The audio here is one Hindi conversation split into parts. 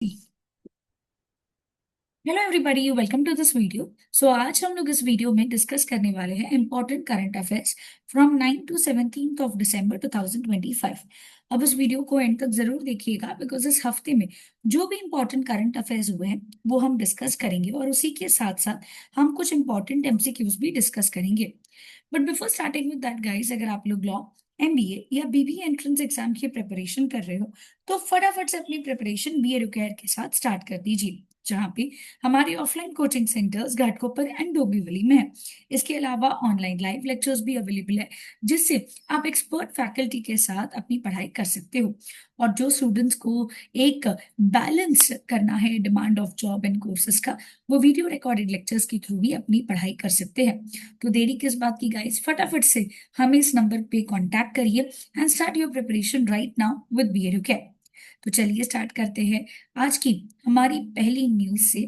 Hello everybody, welcome to this video. आज हम लोग इस वीडियो में डिस्कस करने वाले हैं important current affairs from 9 to 17 of December 2025। अब इस वीडियो को एंड तक जरूर देखिएगा बिकॉज इस हफ्ते में जो भी इंपॉर्टेंट करंट अफेयर्स हुए हैं वो हम डिस्कस करेंगे और उसी के साथ साथ हम कुछ इंपॉर्टेंट एमसीक्यूज भी डिस्कस करेंगे। But before starting with that guys, अगर आप लोग लॉ, एमबीए या बीबीए एंट्रेंस एग्जाम की प्रिपरेशन कर रहे हो तो फटाफट से अपनी प्रिपरेशन बीए रुकैर के साथ स्टार्ट कर दीजिए, जहाँ पे हमारे offline coaching centres Ghatkopar and Dombivli में है। इसके अलावा ऑनलाइन लाइव लेक्चर्स भी अवेलेबल है, जिससे आप एक्सपर्ट फैकल्टी के साथ अपनी पढ़ाई कर सकते हो। और जो स्टूडेंट्स को एक बैलेंस करना है demand of job and courses का, वो वीडियो रिकॉर्डेड लेक्चर्स के थ्रू भी अपनी पढ़ाई कर सकते हैं। तो देरी किस बात की गाइस, फटाफट से हमें इस नंबर पे कांटेक्ट करिए and start your preparation right now with BA. तो चलिए स्टार्ट करते हैं आज की हमारी पहली न्यूज से।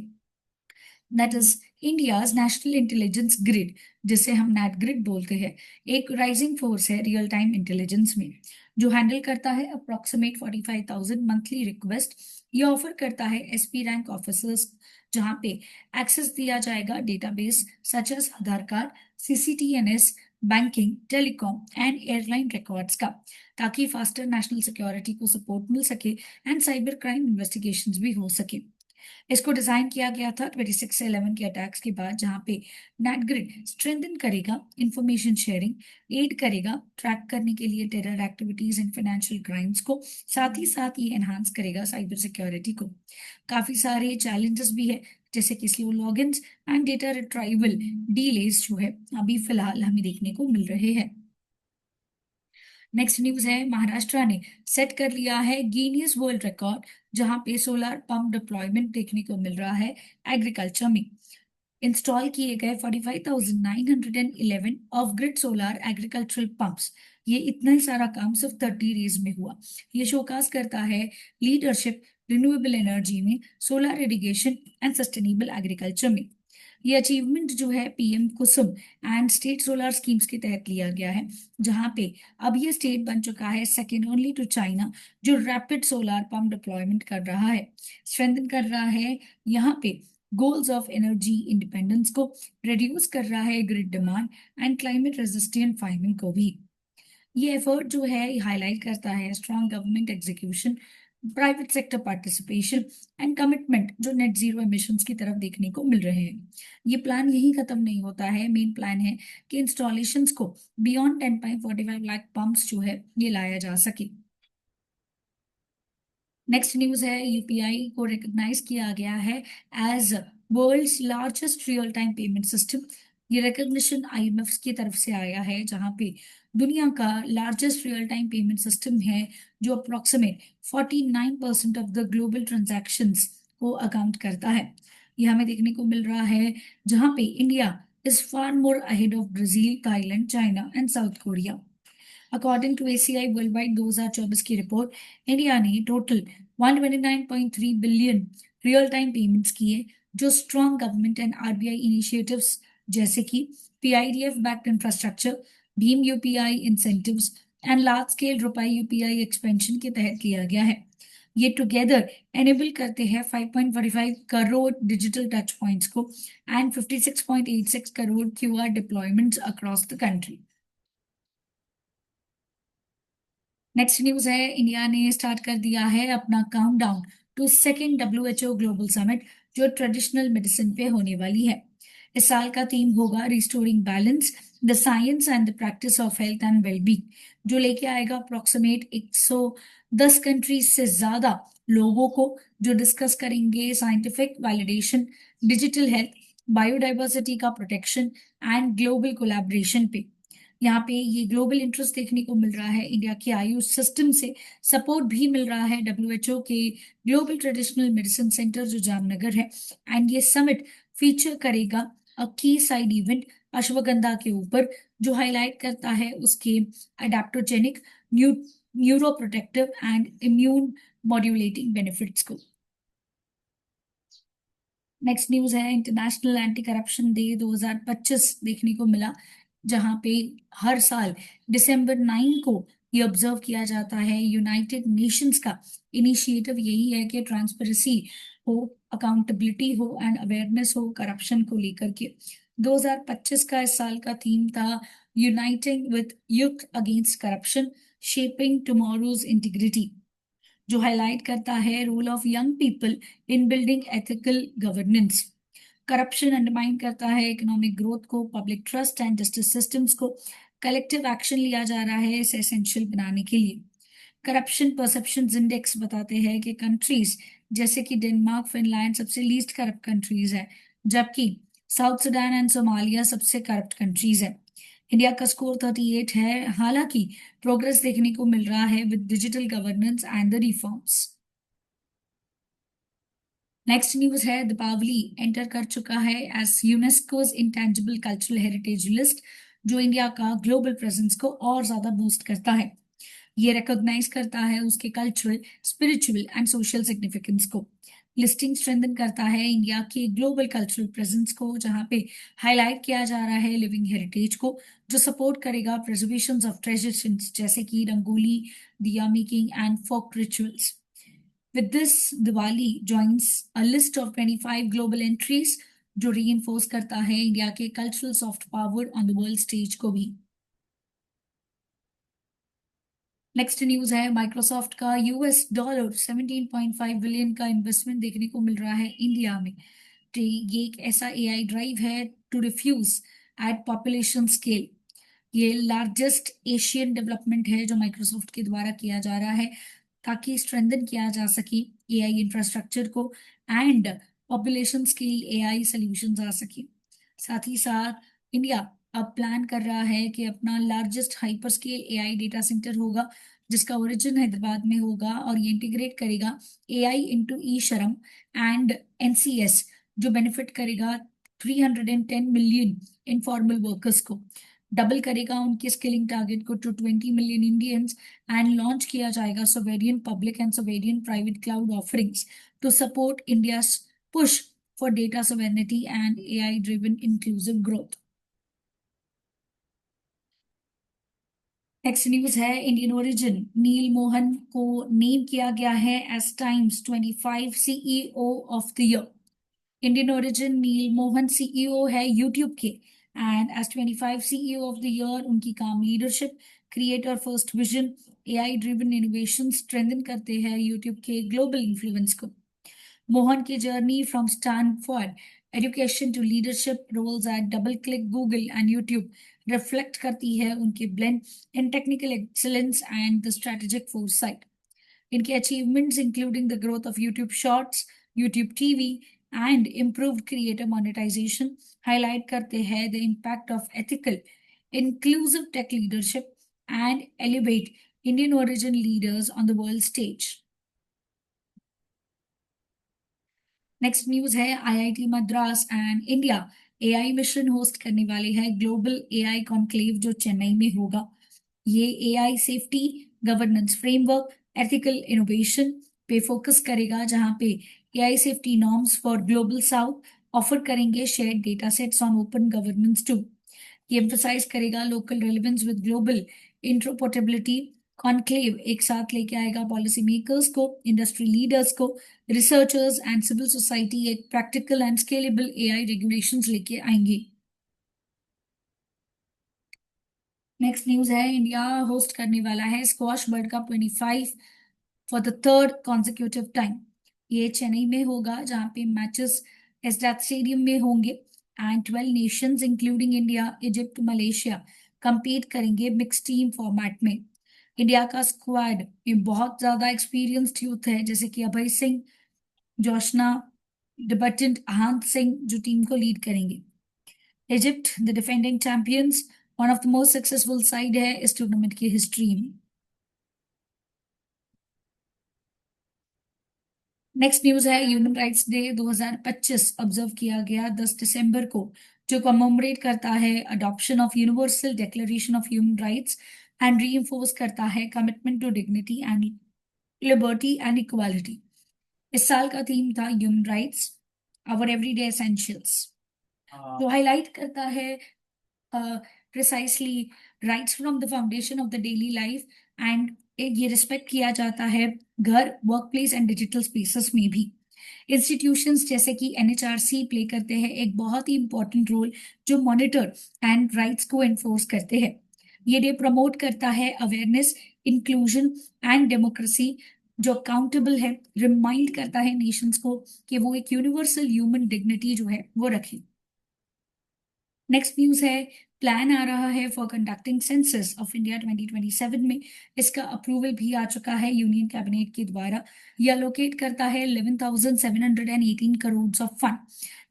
That is India's national intelligence grid, जिसे हम नेट ग्रिड बोलते हैं, एक राइजिंग फोर्स है रियल टाइम इंटेलिजेंस में, जो हैंडल करता है अप्रोक्सीमेट 45,000 मंथली रिक्वेस्ट। ये ऑफर करता है एसपी रैंक ऑफिसर्स, जहां पे एक्सेस दिया जाएगा database such as Aadhaar card, CCTNS, banking, telecom and airline records का, ताकि फास्टर नेशनल सिक्योरिटी को सपोर्ट मिल सके एंड साइबर क्राइम इन्वेस्टिगेशंस भी हो सके। इसको डिजाइन किया गया था 26/11 के अटैक्स के बाद, जहां पे नेटग्रिड स्ट्रेंथन करेगा इंफॉर्मेशन शेयरिंग, एड करेगा ट्रैक करने के लिए terror activities and financial crimes को, साथ ही साथ ये एनहांस करेगा साइबर सिक्योरिटी को। काफी सारे चैलेंजेस भी है, जैसे कि slow logins and data retrieval delays जो है अभी फिलहाल हमें देखने को मिल रहे हैं। नेक्स्ट न्यूज है, महाराष्ट्र ने सेट कर लिया है गिनीज वर्ल्ड रिकॉर्ड, जहां पे सोलर पंप डिप्लॉयमेंट देखने को मिल रहा है एग्रीकल्चर में। इंस्टॉल किए गए 45,911 of grid solar agricultural pumps. ये इतना ही सारा काम सिर्फ 30 डेज में हुआ। ये शोकास करता है लीडरशिप रिन्यूएबल एनर्जी में, solar irrigation and sustainable agriculture में। ये अचीवमेंट जो है PM Kusum and state solar schemes के तहत लिया गया है, जहां पे अब ये स्टेट बन चुका है सेकेंड ओनली टू चाइना, जो रैपिड सोलर पंप डिप्लॉयमेंट कर रहा है, स्ट्रेंथन कर रहा है यहाँ पे गोल्स ऑफ एनर्जी इंडिपेंडेंस को, रिड्यूस कर रहा है grid demand and climate resistant farming को भी। ये एफर्ट जो है हाईलाइट करता है strong government execution, private sector participation and commitment जो नेट जीरो एमिशंस की तरफ देखने को मिल रहे हैं। ये प्लान यही खत्म नहीं होता है, मेन प्लान है कि इंस्टॉलेशंस को बियॉन्ड 10.45 लाख पंप्स जो है ये लाया जा सके। नेक्स्ट न्यूज है, यूपीआई को रिकॉग्नाइज किया गया है as world's largest real time payment system. ये रिकॉग्निशन आईएमएफ की तरफ से आया है, जहां पे दुनिया का largest real time payment system है, जो approximate 49% of the global transactions को अकाउंट करता है। ये हमें देखने को मिल रहा है, जहां पे India is far more ahead of Brazil, Thailand, China and South Korea. According to ACI world wide 2024 की रिपोर्ट, इंडिया ने total 129.3 billion real time payments किए, जो strong government and RBI initiatives जैसे कि पीआईडीएफ बैक्ड इंफ्रास्ट्रक्चर, भीम UPI incentives and large scale RuPay UPI expansion के तहत किया गया है। ये टुगेदर एनेबल करते हैं 5.45 करोड़ डिजिटल टच पॉइंट्स को and 56.86 crore QR deployments across the country. Next news है, इंडिया ने स्टार्ट कर दिया है अपना countdown to second WHO global summit, जो ट्रेडिशनल मेडिसिन पे होने वाली है। इस साल का थीम होगा restoring balance, the science and the practice of health and wellbeing, जो लेके आएगा अप्रोक्सीमेट 110 कंट्रीज से ज्यादा लोगों को, जो डिस्कस करेंगे scientific validation, digital health, biodiversity का प्रोटेक्शन एंड ग्लोबल कोलैबोरेशन पे। यहाँ पे ये ग्लोबल इंटरेस्ट देखने को मिल रहा है, इंडिया के आयुष सिस्टम से सपोर्ट भी मिल रहा है डब्ल्यूएचओ के ग्लोबल ट्रेडिशनल मेडिसिन सेंटर जो जामनगर है। एंड ये समिट फीचर करेगा अ की साइड इवेंट अश्वगंधा के ऊपर, जो हाईलाइट करता है उसके adaptogenic, neuro protective and immune modulating benefits को। नेक्स्ट न्यूज है, इंटरनेशनल एंटी करप्शन डे 2025 देखने को मिला, जहां पे हर साल दिसंबर 9 को ये ऑब्जर्व किया जाता है। यूनाइटेड नेशंस का इनिशिएटिव यही है कि ट्रांसपेरेंसी हो, अकाउंटेबिलिटी हो एंड अवेयरनेस हो करप्शन को लेकर के। 2025 का इस साल का थीम था uniting with youth against corruption, shaping tomorrow's integrity, जो हाईलाइट करता है role of young people in building ethical governance. Corruption undermine करता है इकोनॉमिक ग्रोथ को, public trust and justice systems को। कलेक्टिव एक्शन लिया जा रहा है इसे एसेंशियल बनाने के लिए। करप्शन परसेप्शन इंडेक्स बताते हैं कि कंट्रीज जैसे कि डेनमार्क, फिनलैंड सबसे लीस्ट करप्ट कंट्रीज है, जबकि साउथ सुडान एंड सोमालिया सबसे करप्ट कंट्रीज है। इंडिया का स्कोर 38 है। हालांकि प्रोग्रेस देखने को मिल रहा है with digital governance and the reforms. Next news है दीपावली एंटर कर चुका है as UNESCO's intangible cultural heritage list, जो इंडिया का ग्लोबल प्रेजेंस को और ज्यादा बूस्ट करता है। ये रिकॉग्नाइज करता है उसके cultural, spiritual and social significance को। लिस्टिंग स्ट्रेंथन करता है इंडिया के ग्लोबल कल्चरल प्रेजेंस को, जहां पे हाईलाइट किया जा रहा है लिविंग हेरिटेज को, जो सपोर्ट करेगा प्रिजर्वेशन ऑफ ट्रेडिशंस जैसे कि rangoli, diya making and folk rituals. With this, Diwali joins a list of 25 global entries जो reinforce करता है इंडिया के cultural soft power on the world stage को भी। नेक्स्ट न्यूज है माइक्रोसॉफ्ट का $17.5 बिलियन का इन्वेस्टमेंट देखने को मिल रहा है इंडिया में। तो ये एक ऐसा एआई ड्राइव है to refuse at population scale. ये लार्जेस्ट एशियन डेवलपमेंट है जो माइक्रोसॉफ्ट के द्वारा किया जा रहा है, ताकि स्ट्रेंथन किया जा सके एआई इंफ्रास्ट्रक्चर को and population scale AI solutions आ सके। साथ ही साथ इंडिया अब प्लान कर रहा है कि अपना largest hyper scale AI data centre होगा, जिसका ओरिजिन हैदराबाद में होगा, और ये इंटीग्रेट करेगा एआई इनटू ई शरम एंड एनसीएस, जो बेनिफिट करेगा 310 मिलियन इनफॉर्मल वर्कर्स को, डबल करेगा उनकी स्किलिंग टारगेट को to 20 million Indians, and launch किया जाएगा sovereign public and sovereign private cloud offerings to support India push for data sovereignty and AI driven inclusive growth. Next news है इंडियन ओरिजिन नील मोहन को नेम किया गया है as Time's 25 CEO of the year. Indian origin Neel Mohan CEO है यूट्यूब के, and as 25 CEO of the year उनकी काम leadership, creator first vision, AI driven innovation strengthen करते हैं यूट्यूब के ग्लोबल इन्फ्लुएंस को। मोहन की journey from Stanford education to leadership roles at DoubleClick, Google and YouTube reflect करती है उनके blend in technical excellence and the strategic foresight. इनके achievements including the growth of YouTube shorts, YouTube TV and improved creator monetization highlight करते हैं the impact of ethical inclusive tech leadership and elevate Indian origin leaders on the world stage. Next news है IIT Madras and India AI mission host करने वाले हैं ग्लोबल एआई कॉन्क्लेव, जो चेन्नई में होगा। ये AI safety, governance framework, ethical innovation पे फोकस करेगा, जहां पे AI safety norms for global south offer करेंगे shared data sets on open governance too. ये एम्फसाइज करेगा local relevance with global interoperability. Conclave एक साथ लेके आएगा पॉलिसी मेकर्स को, इंडस्ट्री लीडर्स को, रिसर्चर्स एंड सिविल सोसाइटी, एक practical and scalable AI regulations लेके आएंगे। नेक्स्ट न्यूज है इंडिया होस्ट करने वाला है squash world cup 25 for the third consecutive time. ये चेन्नई में होगा, जहां पे मैचेस एसडात स्टेडियम में होंगे, and 12 Nations including India, Egypt, Malaysia compete करेंगे मिक्स टीम फॉर्मेट में। इंडिया का स्क्वाड में बहुत ज्यादा एक्सपीरियंस्ड यूथ है, जैसे कि अभय सिंह, जोशना डिबटेंट, आहान सिंह, जो टीम को लीड करेंगे। Egypt the defending champions, one of the most successful side है इस टूर्नामेंट की हिस्ट्री में। नेक्स्ट न्यूज है ह्यूमन राइट्स डे 2025 ऑब्जर्व किया गया 10 दिसंबर को, जो कमेमोरेट करता है adoption of universal declaration of human rights and reinforce करता है commitment to dignity and liberty and equality. इस साल का थीम था human rights our everyday essentials, जो हाईलाइट करता है precisely rights from the foundation of the daily life and ये रिस्पेक्ट किया जाता है घर, work place and digital spaces में भी। इंस्टीट्यूशंस जैसे कि एनएचआरसी प्ले करते हैं एक बहुत ही इंपॉर्टेंट रोल, जो मॉनिटर एंड राइट्स को एनफोर्स करते हैं। ये डे प्रमोट करता है अवेयरनेस, इंक्लूजन एंड डेमोक्रेसी, जो अकाउंटेबल है, रिमाइंड करता है नेशंस को कि वो एक यूनिवर्सल ह्यूमन डिग्निटी जो है वो रखें। नेक्स्ट न्यूज है, प्लान आ रहा है for conducting census of India 2027 में। इसका अप्रूवल भी आ चुका है यूनियन कैबिनेट के द्वारा। ये अलोकेट करता है 11,718 करोड़ ऑफ फंड।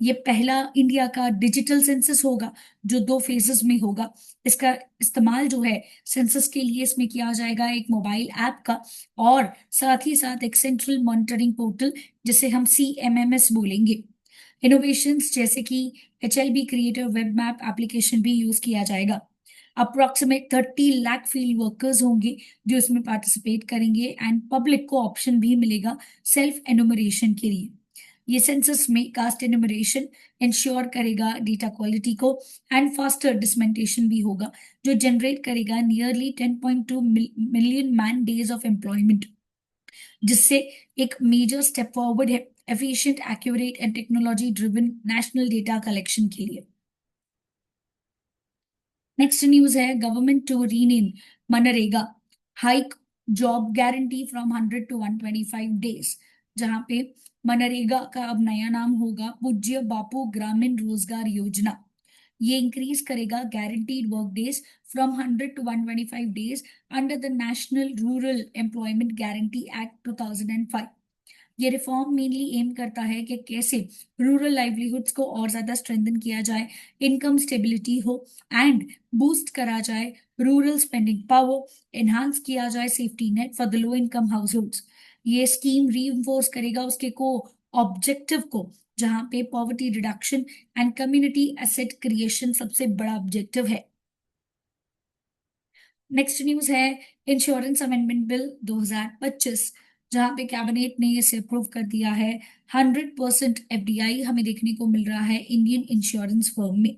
ये पहला इंडिया का डिजिटल सेंसस होगा जो 2 फेजेस में होगा। इसका इस्तेमाल जो है सेंसस के लिए इसमें किया जाएगा एक मोबाइल ऐप का, और साथ ही साथ एक सेंट्रल मॉनिटरिंग पोर्टल जिसे हम CMMS बोलेंगे। इनोवेशंस जैसे कि HLB creator web map application भी यूज किया जाएगा। अप्रोक्सीमेट 30 लाख फील्ड वर्कर्स होंगे जो इसमें पार्टिसिपेट करेंगे, एंड पब्लिक को ऑप्शन भी मिलेगा सेल्फ एनुमरेशन के लिए। ये सेंसस में कास्ट एनुमरेशन इंश्योर करेगा डेटा क्वालिटी को, एंड फास्टर डिसमेंटेशन भी होगा जो जनरेट करेगा nearly 10.2 million man days of employment, जिससे एक मेजर स्टेप फॉरवर्ड है efficient, accurate and technology driven national data collection के लिए। नेक्स्ट न्यूज है, government to rename MNREGA, hike job guarantee from 100 to 125 days, जहां पे मनरेगा का अब नया नाम होगा पूज्य बापू ग्रामीण रोजगार योजना। ये इंक्रीज करेगा guaranteed work days from 100 to 125 days under the national rural employment guarantee act 2005। ये रिफॉर्म मेनली एम करता है कि कैसे रूरल लाइवलीहुड्स को और ज्यादा स्ट्रेंथन किया जाए, इनकम स्टेबिलिटी हो, एंड बूस्ट करा जाए रूरल स्पेंडिंग पावर, एनहांस किया जाए safety net for the low income households. ये स्कीम रीइंफोर्स करेगा उसके को ऑब्जेक्टिव को, जहां पे poverty reduction and community asset creation सबसे बड़ा ऑब्जेक्टिव है। नेक्स्ट न्यूज है, इंश्योरेंस अमेंडमेंट बिल 2025, जहां पे कैबिनेट ने इसे अप्रूव कर दिया है। 100% FDI हमें देखने को मिल रहा है इंडियन इंश्योरेंस फर्म में।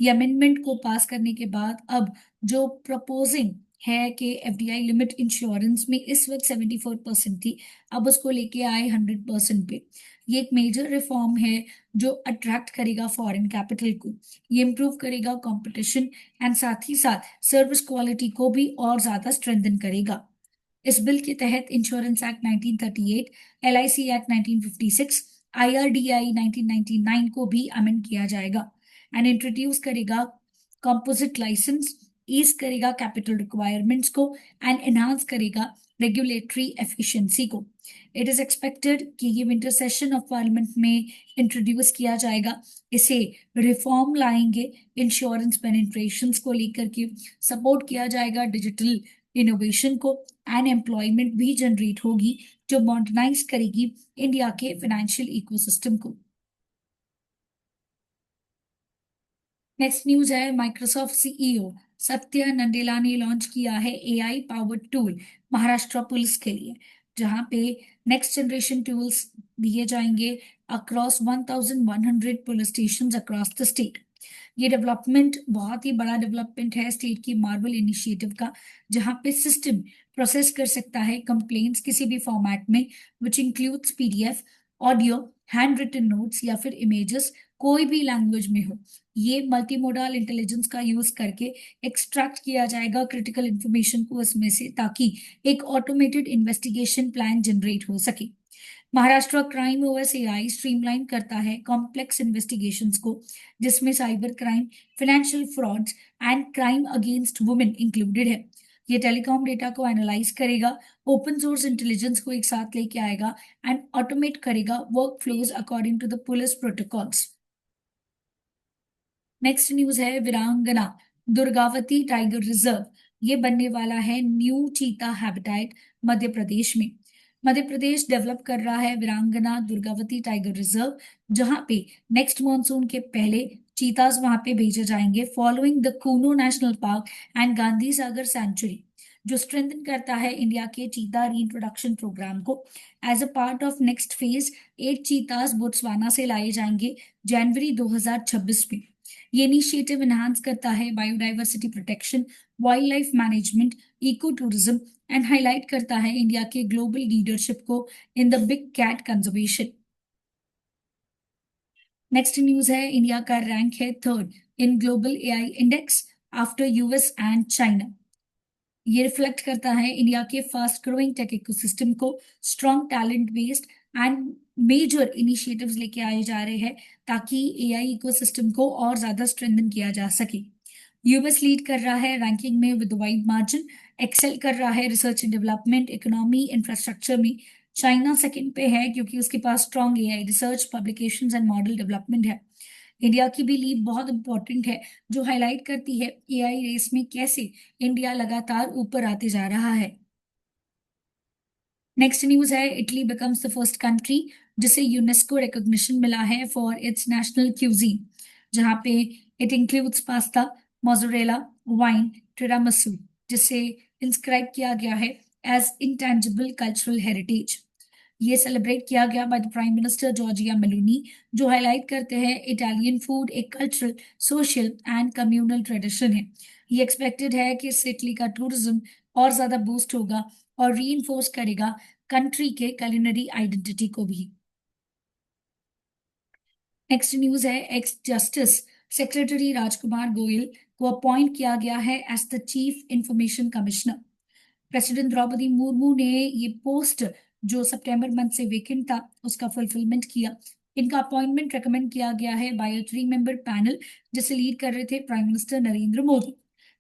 ये अमेंडमेंट को पास करने के बाद अब जो प्रपोजिंग है कि FDI लिमिट इंश्योरेंस में इस वक्त 74% थी, अब उसको लेके आए 100% पे। ये एक मेजर रिफॉर्म है जो अट्रैक्ट करेगा फॉरेन कैपिटल को, ये इंप्रूव करेगा कंपटीशन, एंड साथ ही साथ सर्विस क्वालिटी को भी और ज्यादा स्ट्रेंथन करेगा। इस बिल के तहत insurance act 1938, LIC act 1956, IRDAI 1999 को भी अमेंड किया जाएगा, एंड इंट्रोड्यूस करेगा कंपोजिट लाइसेंस, ईज करेगा कैपिटल रिक्वायरमेंट्स को, एंड एनहांस करेगा रेगुलेटरी एफिशिएंसी को। इट इज एक्सपेक्टेड कि ये विंटर सेशन ऑफ पार्लियामेंट में इंट्रोड्यूस किया जाएगा। इसे रिफॉर्म लाएंगे इंश्योरेंस पेनिट्रेशन को लेकर के, सपोर्ट किया जाएगा डिजिटल इनोवेशन को, एंड एम्प्लॉयमेंट भी जनरेट होगी जो मॉडर्नाइज करेगी इंडिया के फाइनेंशियल इकोसिस्टम को। नेक्स्ट न्यूज है, माइक्रोसॉफ्ट CEO सत्य नंडेला ने लॉन्च किया है AI powered tool Maharashtra police के लिए, जहां पे नेक्स्ट जनरेशन टूल्स दिए जाएंगे across 1100 police station across the state. ये डेवलपमेंट बहुत ही बड़ा डेवलपमेंट है स्टेट की मार्वल इनिशिएटिव का, जहां पे सिस्टम प्रोसेस कर सकता है कंप्लेंट्स किसी भी फॉर्मेट में, which includes PDF, audio, hand written notes या फिर इमेजेस, कोई भी लैंग्वेज में हो। ये मल्टी मोडाल इंटेलिजेंस का यूज करके एक्सट्रैक्ट किया जाएगा क्रिटिकल इंफॉर्मेशन को इसमें से, ताकि एक ऑटोमेटेड इन्वेस्टिगेशन प्लान जनरेट हो सके। Maharashtra crime OS AI streamline करता है कॉम्प्लेक्स इन्वेस्टिगेशंस को, जिसमें cyber crime, financial frauds and crime against women included है। ये टेलीकॉम डेटा को एनालाइज करेगा, ओपन सोर्स इंटेलिजेंस को एक साथ लेके आएगा, एंड ऑटोमेट करेगा work flows according to the police protocols. Next news है, वीरांगना दुर्गावती टाइगर रिजर्व, ये बनने वाला है न्यू चीता हैबिटेट मध्य प्रदेश में। मध्य प्रदेश डेवलप कर रहा है वीरांगना दुर्गावती टाइगर रिजर्व, जहां पे नेक्स्ट मॉनसून के पहले चीताज वहां पे भेजे जाएंगे following the Kuno national park and Gandhi Sagar sanctuary, जो स्ट्रेंथन करता है इंडिया के चीता रीइंट्रोडक्शन प्रोग्राम को। As a part of next phase 8 cheetahs Botswana से लाए जाएंगे जनवरी 2026 में। ये इनिशिएटिव एनहांस करता है biodiversity protection, wild life management, eco tourism and highlight करता है इंडिया के ग्लोबल लीडरशिप को in the big cat conservation. Next news है, इंडिया का रैंक है third in global AI index after US and China. ये रिफ्लेक्ट करता है इंडिया के फास्ट ग्रोइंग टेक इकोसिस्टम को, strong talent based and major initiatives लेके आए जा रहे हैं ताकि एआई इकोसिस्टम को और ज्यादा स्ट्रेंथन किया जा सके। यूएस लीड कर रहा है रैंकिंग में विद वाइड मार्जिन, एक्सेल कर रहा है research and development, economy, infrastructure में। चाइना सेकंड पे है क्योंकि उसके पास strong AI research, publications and model development है। इंडिया की भी लीड बहुत इंपॉर्टेंट है जो हाईलाइट करती है एआई रेस में कैसे इंडिया लगातार ऊपर आते जा रहा है। नेक्स्ट न्यूज है, Italy becomes the first country जिसे यूनेस्को रिकॉग्निशन मिला है फॉर इट्स नेशनल क्यूजीन, जहां पे it includes pasta, mozzarella, wine, tiramisu, जिसे इंस्क्राइब किया गया है एज इंटेंजिबल कल्चरल हेरिटेज। ये सेलिब्रेट किया गया by the prime minister Giorgia Meloni, जो हाईलाइट करते हैं इटालियन फूड एक cultural, social and communal tradition है। ये एक्सपेक्टेड है कि इससे इटली का टूरिज्म और ज्यादा बूस्ट होगा और रीइंफोर्स करेगा कंट्री के culinary आइडेंटिटी को भी। नेक्स्ट न्यूज है, ex justice secretary Rajkumar Goyal को अपॉइंट किया गया है as the chief information commissioner. President Droupadi Murmu ने ये पोस्ट जो सितंबर मंथ से वेकेंट था उसका फुलफिलमेंट किया। इनका अपॉइंटमेंट रेकमेंड किया गया है बाय 3 मेंबर पैनल जिसे लीड कर रहे थे प्राइम मिनिस्टर नरेंद्र मोदी।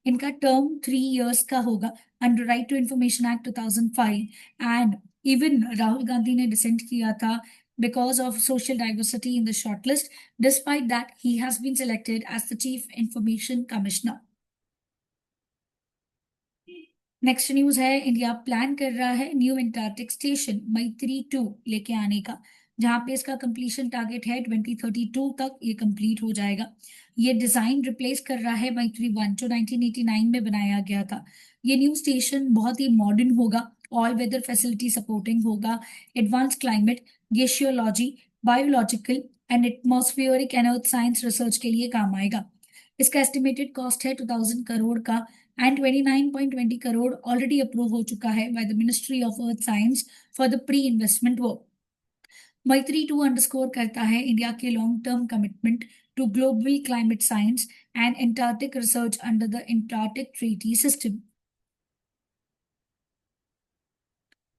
इनका टर्म 3 इयर्स का होगा under right to information act 2005 and even Rahul Gandhi ने डिसेंट किया था because of social diversity in the shortlist. Despite that, he has been selected as the Chief Information Commissioner. Next news है, इंडिया प्लान कर रहा है न्यू एंटार्क्टिक स्टेशन मैत्री 2 लेके आने का, जहां पे इसका कंप्लीशन टारगेट है 2032 तक ये कंप्लीट हो जाएगा। ये डिजाइन रिप्लेस कर रहा है मैत्री 1 जो 1989 में बनाया गया था। ये न्यू स्टेशन बहुत ही मॉडर्न होगा, ऑल वेदर फैसिलिटी सपोर्टिंग होगा, advance climate, glaciology, biological and atmospheric and earth science research के लिए काम आएगा। इसका एस्टिमेटेड कॉस्ट है 2000 करोड़ का एंड 29.20 करोड़ ऑलरेडी अप्रूव हो चुका है by the ministry of earth science for the pre investment work. Maitri 2 underscore करता है इंडिया के long term commitment to global climate science and Antarctic research under the Antarctic treaty system.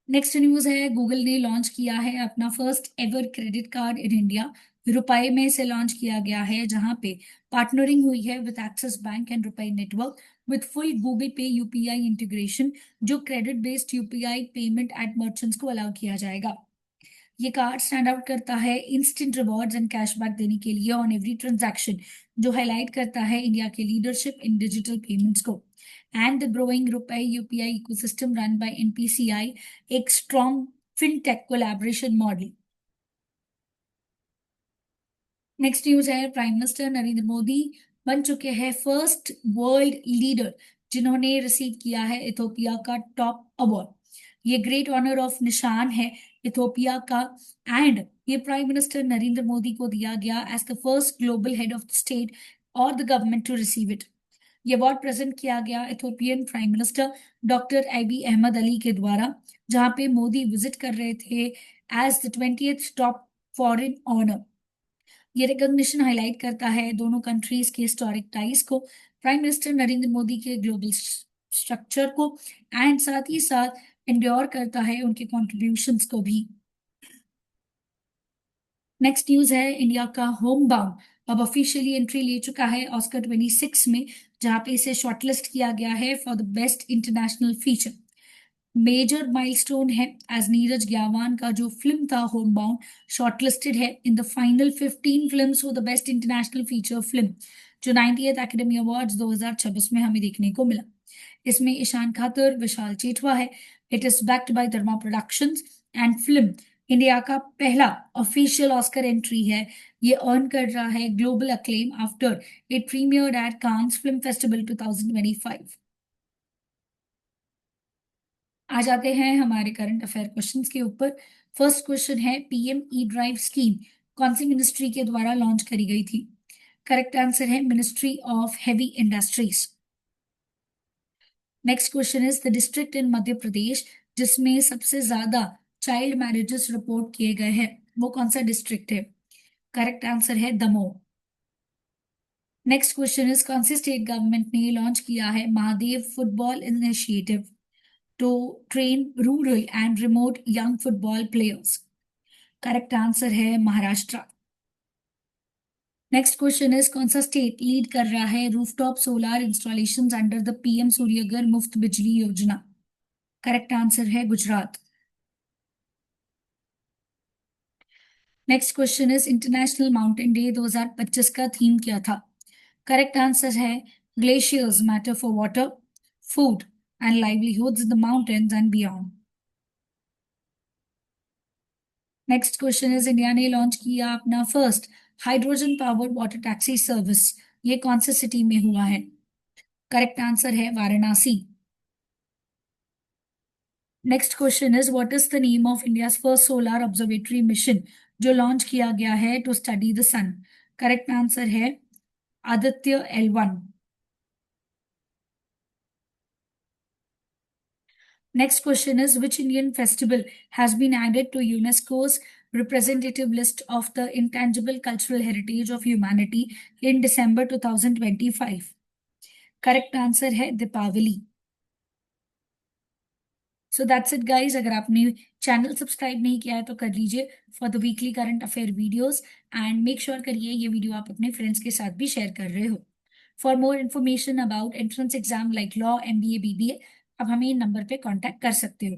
Next news है, गूगल ने लॉन्च किया है अपना first ever credit card in India. रुपए में से लॉन्च किया गया है जहां पे पार्टनरिंग हुई है with Axis bank and RuPay network with full Google Pay UPI integration, जो credit based UPI payment at merchants को अलाउ किया जाएगा। ये कार्ड स्टैंड आउट करता है इंस्टेंट रिवॉर्ड्स एंड कैशबैक देने के लिए ऑन एवरी ट्रांजैक्शन, जो हाईलाइट करता है इंडिया के लीडरशिप इन डिजिटल पेमेंट्स को and the growing RuPay UPI ecosystem run by NPCI, एक strong fintech collaboration model. Next news है, प्राइम मिनिस्टर नरेंद्र मोदी बन चुके हैं फर्स्ट वर्ल्ड लीडर जिन्होंने रिसीव किया है इथोपिया का टॉप अवार्ड। ये ग्रेट ऑनर ऑफ निशान है इथोपिया का एंड ये प्राइम मिनिस्टर नरेंद्र मोदी को दिया गया as the first global head of state और the government to receive it. ये अवार्ड प्रेजेंट किया गया Ethiopian prime minister doctor Abiy Ahmed Ali के द्वारा, जहां पे मोदी विजिट कर रहे थे as the 20th top foreign honour. ये रिकॉग्निशन हाईलाइट करता है दोनों कंट्रीज के हिस्टोरिक टाइज को, प्राइम मिनिस्टर नरेंद्र मोदी के ग्लोबल स्ट्रक्चर को एंड साथ ही साथ इंड्योर करता है उनके कॉन्ट्रीब्यूशंस को भी। नेक्स्ट न्यूज है, इंडिया का होम बाउंड अब ऑफिशियली एंट्री ले चुका है ऑस्कर 26 में, जहां पे इसे शॉर्टलिस्ट किया गया है for the best international feature. Major milestone है एज नीरज ग्यावान का जो फिल्म था होम बाउंड शॉर्टलिस्टेड है in the final 15 films for the best international feature film, जो 90th एकेडमी अवार्ड्स 2026 में हमें देखने को मिला। इसमें ईशान खातर, विशाल चेठवा है। It is backed by Dharma productions and film India का पहला ऑफिशियल ऑस्कर एंट्री है। ये अर्न कर रहा है global acclaim after it premiered at Cannes film festival 2025। आ जाते हैं हमारे करंट अफेयर क्वेश्चंस के ऊपर। फर्स्ट क्वेश्चन है, पीएम ई ड्राइव स्कीम कौन सी मिनिस्ट्री के द्वारा लॉन्च करी गई थी? करेक्ट आंसर है ministry of heavy industries. Next question is the district in Madhya Pradesh जिसमें सबसे ज्यादा चाइल्ड मैरिजेस रिपोर्ट किए गए हैं, वो कौन सा डिस्ट्रिक्ट है? करेक्ट आंसर है दमोह। नेक्स्ट क्वेश्चन इज कौन सी स्टेट गवर्नमेंट ने लॉन्च किया है Mahadev football initiative to train rural and remote young football players? Correct answer है महाराष्ट्र। नेक्स्ट क्वेश्चन इज कौन सा स्टेट लीड कर रहा है rooftop solar installations under the PM Surya Ghar मुफ्त बिजली योजना? करेक्ट आंसर है Gujarat. Next question is international mountain day 2025 का थीम क्या था? करेक्ट आंसर है glaciers matter for water, food and livelihoods in the mountains and beyond. Next question is India ने लॉन्च किया अपना first hydrogen powered water taxi service, ये कौन से सिटी में हुआ है? करेक्ट आंसर है Varanasi. Next question is what is the name of India first solar observatory mission जो लॉन्च किया गया है to study the sun? Correct answer है Aditya L1। Next question is which Indian festival has been added to UNESCO's representative list of the intangible cultural heritage of humanity in December 2025? Correct answer है Deepavali. So that's it guys, अगर आपने चैनल सब्सक्राइब नहीं किया है तो कर लीजिए for the weekly current affair videos, and make sure करिए ये वीडियो आप अपने फ्रेंड्स के साथ भी शेयर कर रहे हो। For more information about entrance exam like law, MBA, BBA, आप हमें इन नंबर पे कांटेक्ट कर सकते हो।